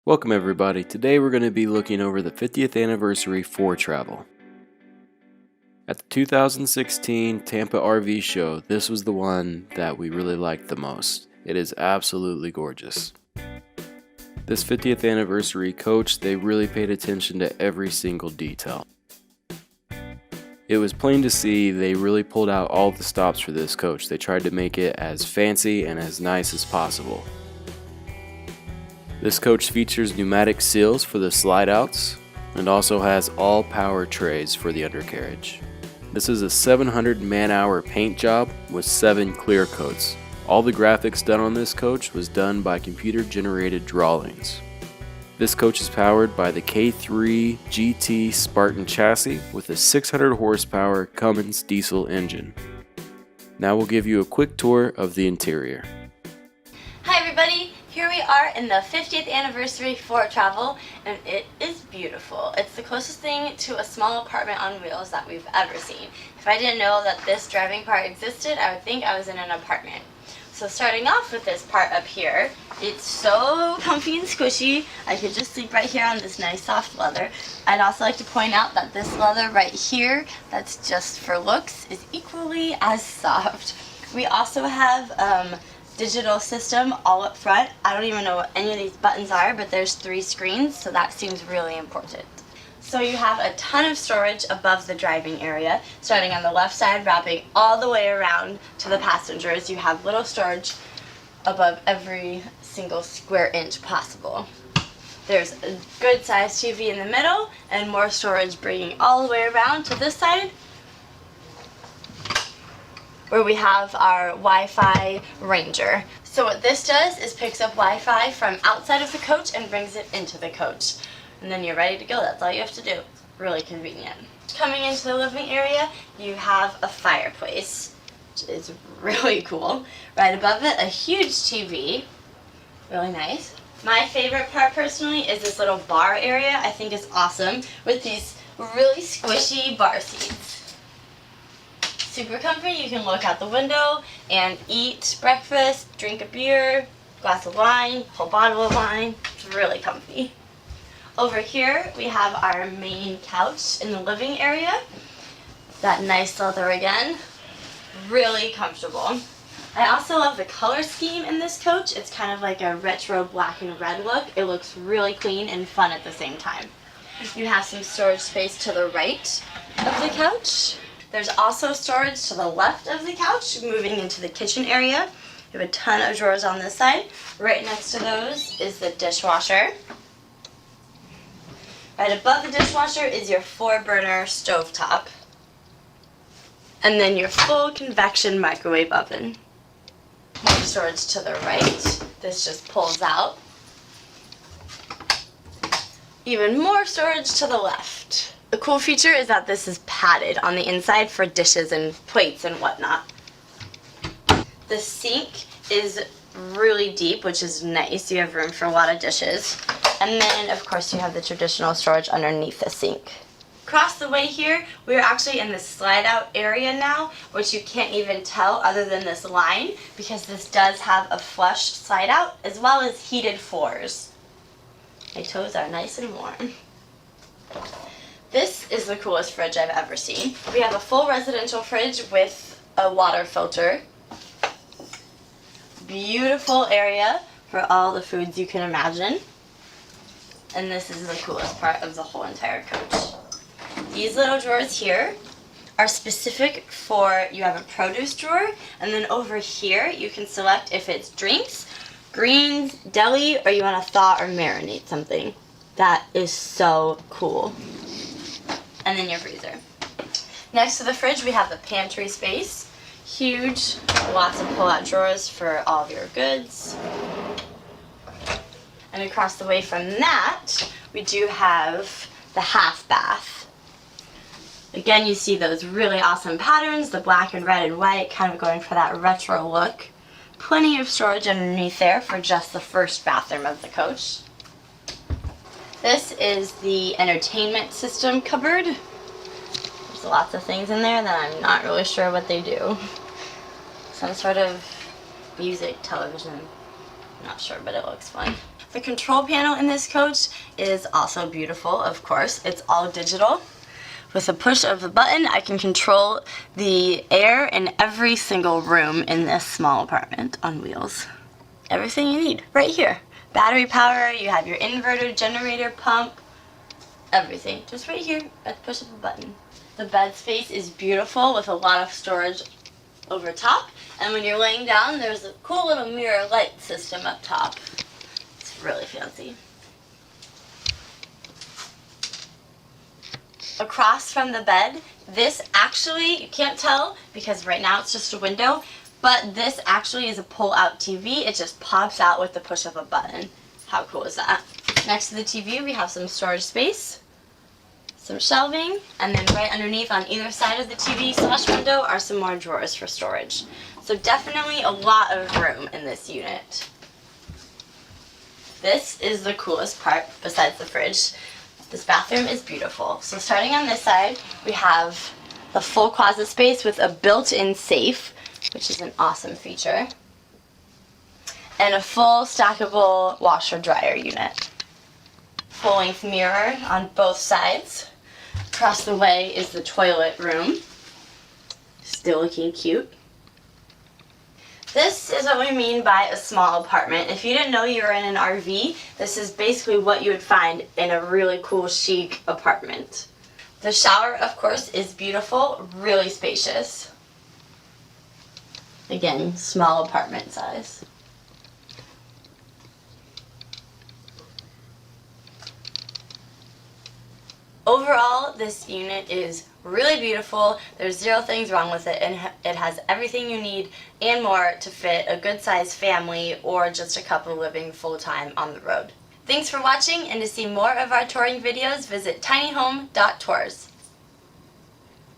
Welcome everybody. Today we're going to be looking over the 50th Anniversary Foretravel. At the 2016 Tampa RV Show, this was the one that we really liked the most. It is absolutely gorgeous. This 50th anniversary coach, they really paid attention to every single detail. It was plain to see they really pulled out all the stops for this coach. They tried to make it as fancy and as nice as possible. This coach features pneumatic seals for the slide outs and also has all power trays for the undercarriage. This is a 700 man-hour paint job with 7 clear coats. All the graphics done on this coach was done by computer generated drawings. This coach is powered by the K3 GT Spartan chassis with a 600 horsepower Cummins diesel engine. Now we'll give you a quick tour of the interior. Hi everybody, here we are in the 50th Anniversary Foretravel, and it is beautiful. It's the closest thing to a small apartment on wheels that we've ever seen. If I didn't know that this driving part existed, I would think I was in an apartment. So starting off with this part up here, it's so comfy and squishy. I could just sleep right here on this nice soft leather. I'd also like to point out that this leather right here, that's just for looks, is equally as soft. We also have digital system all up front. I don't even know what any of these buttons are, but there's 3 screens, so that seems really important. So you have a ton of storage above the driving area, starting on the left side, wrapping all the way around to the passengers. You have little storage above every single square inch possible. There's a good sized TV in the middle and more storage bringing all the way around to this side, where we have our Wi-Fi Ranger. So what this does is picks up Wi-Fi from outside of the coach and brings it into the coach. And then you're ready to go. That's all you have to do. Really convenient. Coming into the living area, you have a fireplace, which is really cool. Right above it, a huge TV. Really nice. My favorite part personally is this little bar area. I think it's awesome with these really squishy bar seats. Super comfy. You can look out the window and eat breakfast, drink a beer, glass of wine, whole bottle of wine. It's really comfy. Over here we have our main couch in the living area. That nice leather again. Really comfortable. I also love the color scheme in this coach. It's kind of like a retro black and red look. It looks really clean and fun at the same time. You have some storage space to the right of the couch. There's also storage to the left of the couch, moving into the kitchen area. You have a ton of drawers on this side. Right next to those is the dishwasher. Right above the dishwasher is your 4-burner stovetop. And then your full convection microwave oven. More storage to the right. This just pulls out. Even more storage to the left. The cool feature is that this is padded on the inside for dishes and plates and whatnot. The sink is really deep, which is nice. You have room for a lot of dishes. And then, of course, you have the traditional storage underneath the sink. Across the way here, we're actually in the slide-out area now, which you can't even tell other than this line, because this does have a flush slide-out as well as heated floors. My toes are nice and warm. This is the coolest fridge I've ever seen. We have a full residential fridge with a water filter. Beautiful area for all the foods you can imagine. And this is the coolest part of the whole entire coach. These little drawers here are specific for, you have a produce drawer, and then over here you can select if it's drinks, greens, deli, or you want to thaw or marinate something. That is so cool. And then your freezer. Next to the fridge we have the pantry space. Huge, lots of pull-out drawers for all of your goods. And across the way from that, we do have the half bath. Again, you see those really awesome patterns, the black and red and white, kind of going for that retro look. Plenty of storage underneath there for just the first bathroom of the coach. This is the entertainment system cupboard. There's lots of things in there that I'm not really sure what they do. Some sort of music, television, not sure, but it looks fun. The control panel in this coach is also beautiful, of course. It's all digital. With a push of a button, I can control the air in every single room in this small apartment on wheels. Everything you need right here. Battery power, you have your inverter, generator, pump, everything. Just right here at the push of a button. The bed space is beautiful with a lot of storage over top. And when you're laying down, there's a cool little mirror light system up top. It's really fancy. Across from the bed, this actually, you can't tell because right now it's just a window, but this actually is a pull-out TV. It just pops out with the push of a button. How cool is that? Next to the TV, we have some storage space, some shelving, and then right underneath on either side of the TV/window are some more drawers for storage. So definitely a lot of room in this unit. This is the coolest part besides the fridge. This bathroom is beautiful. So starting on this side, we have the full closet space with a built-in safe, which is an awesome feature, and a full stackable washer-dryer unit. Full-length mirror on both sides. Across the way is the toilet room. Still looking cute. This is what we mean by a small apartment. If you didn't know you were in an RV, this is basically what you would find in a really cool, chic apartment. The shower, of course, is beautiful, really spacious. Again, small apartment size. Overall, this unit is really beautiful. There's zero things wrong with it, and it has everything you need and more to fit a good-sized family or just a couple living full-time on the road. Thanks for watching, and to see more of our touring videos, visit tinyhome.tours.